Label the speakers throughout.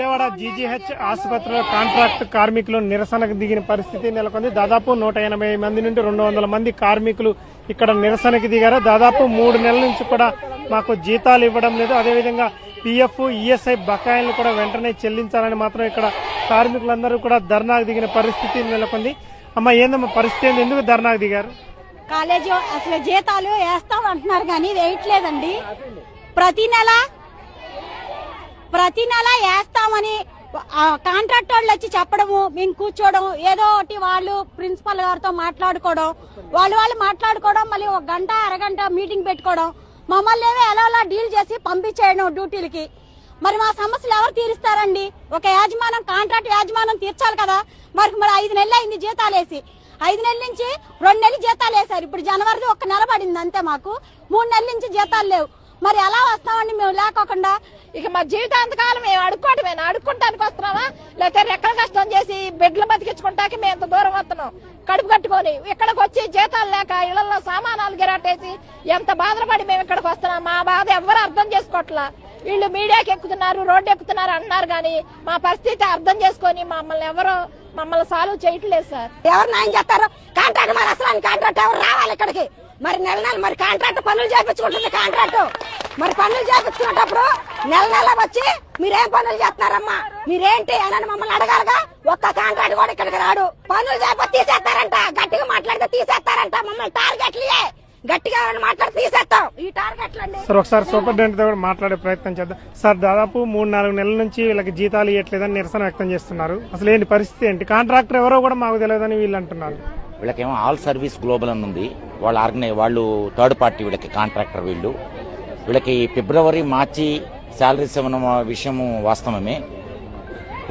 Speaker 1: Vijayawada GGH ఆసుపత్రిలో contract కార్మికులు నిరసనకు దిగిన పరిస్థితి నెలకొంది. దాదాపు 180 మంది నుండి 200 మంది కార్మికులు ఇక్కడ నిరసనకు దిగారు. దాదాపు 3 నెలల నుంచి కూడా మాకు జీతాలు ఇవ్వడం లేదు, అదేవిధంగా పీఎఫ్, ఈఎస్ఐ బకాయిలను కూడా వెంటనే చెల్లించాలని మాత్రం ఇక్కడ కార్మికులందరూ కూడా ధర్నాకు దిగిన పరిస్థితి నెలకొంది. అమ్మ, ఏందమ్మా పరిస్థితి ఏంది, ఎందుకు ధర్నాకు దిగారు?
Speaker 2: కాలేజీ అసలు జీతాలు వేస్తాం అంటున్నారు కానీ వేయట్లేదండి. ప్రతి నెల వేస్తామని కాంట్రాక్ట్ వాళ్ళు వచ్చి చెప్పడము, మేము కూర్చోవడం, ఏదో ఒకటి వాళ్ళు ప్రిన్సిపల్ గారితో మాట్లాడుకోవడం, వాళ్ళు మాట్లాడుకోవడం, మళ్ళీ 1 గంట అరగంట మీటింగ్ పెట్టుకోవడం, మమ్మల్ని ఎలా డీల్ చేసి పంపించేయడం డ్యూటీలకి. మరి మా సమస్యలు ఎవరు తీరుస్తారండి? ఒక యాజమాన్యం, కాంట్రాక్ట్ యాజమాన్యం తీర్చాలి కదా. మరి 5 నెలలు అయింది జీతాలు వేసి. 5 నెలల నుంచి 2 నెలలు జీతాలు వేశారు. ఇప్పుడు జనవరిది 1 నెల పడింది అంతే. మాకు 3 నెలల నుంచి జీతాలు లేవు. మరి ఎలా వస్తామండి మేము లేకోకుండా?
Speaker 3: ఇక మా జీవితాంతకాలం మేము అడుక్కోవటమేనా? అడుక్కుంటానికి వస్తున్నావా, లేకపోతే రెక్కల కష్టం చేసి బిడ్డలు బతికించుకుంటాకి మేము ఎంత దూరం వస్తున్నాం కడుపు కట్టుకొని? ఇక్కడికి వచ్చి జీతాలు లేక ఇళ్లలో సామానాలు గిరాటేసి ఎంత బాధపడి మేము ఇక్కడికి వస్తున్నాం. మా బాధ ఎవరు అర్థం చేసుకోవట్లా. వీళ్ళు మీడియాకి ఎక్కుతున్నారు, రోడ్డు ఎక్కుతున్నారు అన్నారు కానీ మా పరిస్థితి అర్థం చేసుకొని మమ్మల్ని సాల్వ్ చేయట్లేదు సార్.
Speaker 2: ఎవరు న్యాయం చేస్తారు? కాంట్రాక్ట్ మరి అసలు కాంట్రాక్ట్ ఎవరు రావాలి ఇక్కడికి? మరి నెల మరి కాంట్రాక్ట్ పనులు చేయించుకుంటుంది. కాంట్రాక్ట్ మరి పనులు చేయించుకునేటప్పుడు నెల వచ్చి మీరేం పనులు చేస్తున్నారమ్మా, మీరేంటి అని మమ్మల్ని అడగాలిగా. ఒక్క కాంట్రాక్ట్ కూడా ఇక్కడికి రాడు. పనులు చేయకపోతే తీసేస్తారంట, గట్టిగా మాట్లాడితే తీసేస్తారంట. మమ్మల్ని టార్గెట్లు గట్టిగా మాట్లాడి తీసేస్తాం. ఈ టార్గెట్లండి.
Speaker 1: సార్, ఒకసారి సూపరింటెండెంట్ తో మాట్లాడే ప్రయత్నం చేద్దాం. సార్, దాదాపు 3-4 నెలల నుంచి వీళ్ళకి జీతాలు ఇవ్వట్లేదని నిరసన వ్యక్తం చేస్తున్నారు. అసలు ఏంటి పరిస్థితి ఏంటి? కాంట్రాక్టర్ ఎవరో కూడా మాకు తెలియదని వీళ్ళు అంటున్నారు.
Speaker 4: వీళ్ళకేమో ఆల్ సర్వీస్ గ్లోబల్ అని ఉంది, వాళ్ళు థర్డ్ పార్టీ. వీళ్ళకి కాంట్రాక్టర్ వీళ్ళకి ఫిబ్రవరి, మార్చి శాలరీస్ ఇవ్వడం విషయం వాస్తవమే.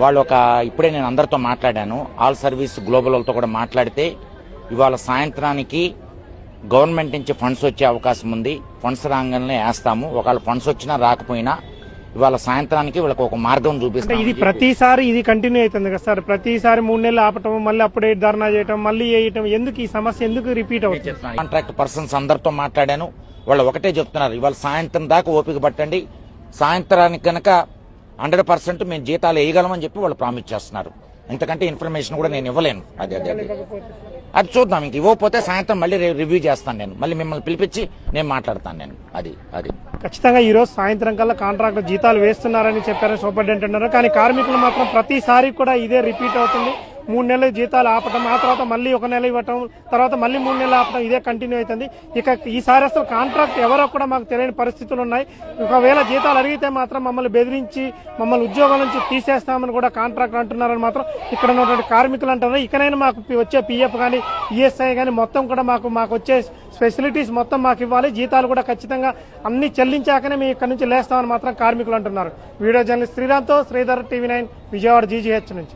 Speaker 4: వాళ్ళు ఇప్పుడే నేను అందరితో మాట్లాడాను, ఆల్ సర్వీస్ గ్లోబల్ వాళ్ళతో కూడా మాట్లాడితే ఇవాళ సాయంత్రానికి గవర్నమెంట్ నుంచి ఫండ్స్ వచ్చే అవకాశం ఉంది. ఫండ్స్ రాగానే వేస్తాము. ఒకవేళ ఫండ్స్ వచ్చినా రాకపోయినా ఇవాళ సాయంత్రానికి వీళ్ళకి ఒక మార్గం చూపిస్తాం.
Speaker 1: ఇది ప్రతిసారి ఇది కంటిన్యూ అవుతుంది కదా సార్? ప్రతిసారి 3 నెలలు ఆపటం, మళ్ళీ అప్పుడే ధర్నా చేయటం, మళ్ళీ వేయటం, ఎందుకు ఈ సమస్య ఎందుకు రిపీట్ అవుతుంది?
Speaker 4: కాంట్రాక్ట్ పర్సన్స్ అందరితో మాట్లాడాను, వాళ్ళు ఒకటే చెప్తున్నారు, ఇవాళ సాయంత్రం దాకా ఓపిక పట్టండి, సాయంత్రానికి కనుక 100% మేము జీతాలు వేయగలమని చెప్పి వాళ్ళు ప్రామిస్ చేస్తున్నారు. ఇంతకంటే ఇన్ఫర్మేషన్ కూడా నేను ఇవ్వలేను. అది చూద్దాం. ఇంక ఇవ్వకపోతే సాయంత్రం మళ్ళీ రివ్యూ చేస్తాను, నేను మళ్ళీ మిమ్మల్ని పిలిపించి నేను మాట్లాడతాను. నేను అది
Speaker 1: ఖచ్చితంగా ఈ రోజు సాయంత్రం కల్లా కాంట్రాక్టర్ జీతాలు వేస్తున్నారని చెప్పారు సూపరింటెండెంట్ అన్నారు. కానీ కార్మికులు మాత్రం ప్రతిసారి కూడా ఇదే రిపీట్ అవుతుంది. 3 నెలలు జీతాలు ఆపటం, ఆ తర్వాత మళ్ళీ 1 నెల ఇవ్వటం, తర్వాత మళ్ళీ 3 నెలలు ఆపటం, ఇదే కంటిన్యూ అవుతుంది. ఇక ఈసారి అసలు కాంట్రాక్ట్ ఎవరో కూడా మాకు తెలియని పరిస్థితులు ఉన్నాయి. ఒకవేళ జీతాలు అడిగితే మాత్రం మమ్మల్ని బెదిరించి మమ్మల్ని ఉద్యోగాల నుంచి తీసేస్తామని కూడా కాంట్రాక్టర్ అంటున్నారని మాత్రం ఇక్కడ ఉన్నటువంటి కార్మికులు అంటున్నారు. ఇకనైనా మాకు వచ్చే పీఎఫ్ కానీ, ఈఎస్ఐ కానీ మొత్తం కూడా మాకు వచ్చే ఫెసిలిటీస్ మొత్తం మాకు ఇవ్వాలి. జీతాలు కూడా ఖచ్చితంగా అన్ని చెల్లించాకనే మేము ఇక్కడ నుంచి లేస్తామని మాత్రం కార్మికులు అంటున్నారు. వీడియో జర్నలిస్ట్ శ్రీరామ్తో శ్రీధర్, టీవీ 9 విజయవాడ జీజీహెచ్ నుంచి.